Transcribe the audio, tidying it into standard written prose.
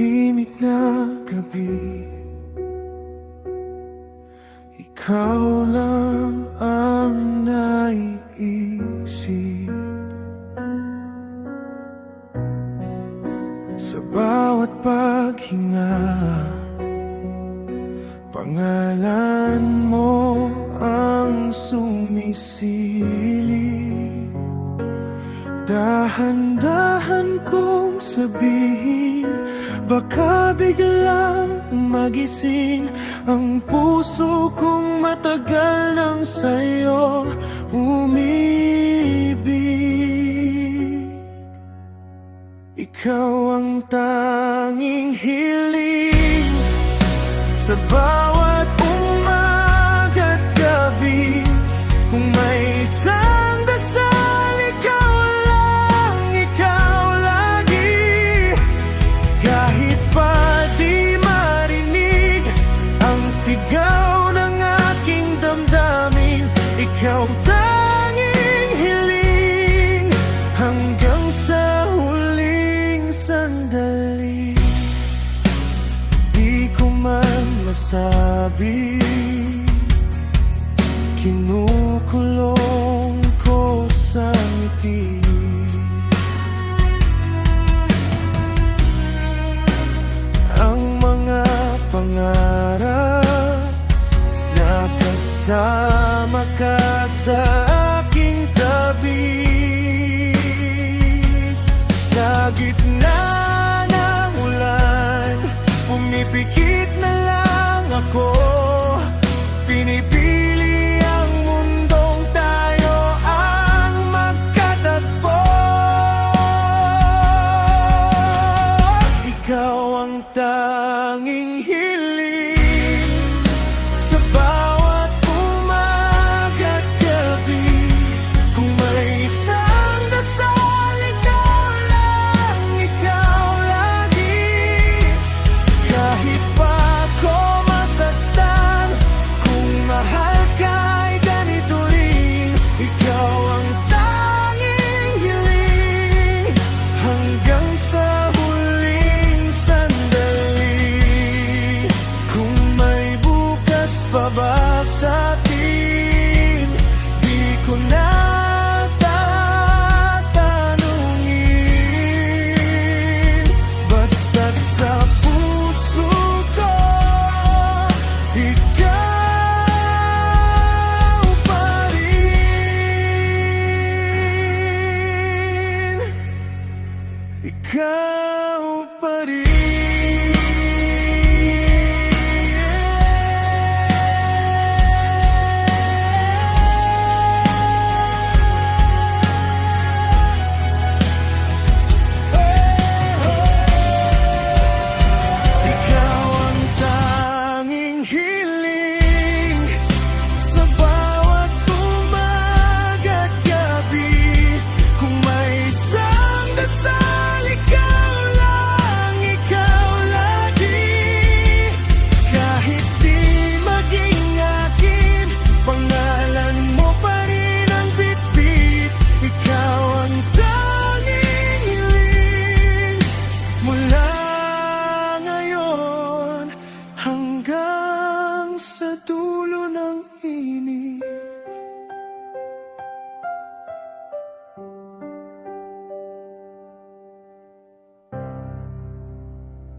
tahimik na gabi, ikaw lang ang naiisip. Sa bawat paghinga, pangalan mo ang sumisilip. Dahan-dahan kong sabihin, baka biglang magising ang puso kong matagal nang sa'yo umibig. Ikaw ang tanging hiling sa bawat umaga't gabi. Kung may isang dasal, ikaw lagi. Kahit pa di marinig ang sigaw ng aking damdamin, ikaw ang tanging hiling hanggang sa huling sandali. Di ko man masabi, kinukulong ko sa ngiti. Ang mga pangarap na kasama ka sa aking tabi. Sa gitna ng ulan, pumipikit na lang ako. Pinipili ang mundong tayo ang magkatagpo. Ikaw ang tanging hiling sa bawat umaga't gabi. Kung may isang dasal, ikaw lagi. Kahit pa ako masaktan, kung mahal ka'y ganito rin. Ikaw ang tanging hiling hanggang sa huling sandali. Kung may bukas pa ba sa'tin, di ko na tatanungin. Basta't sa puso ko, ikaw pa rin. Ikaw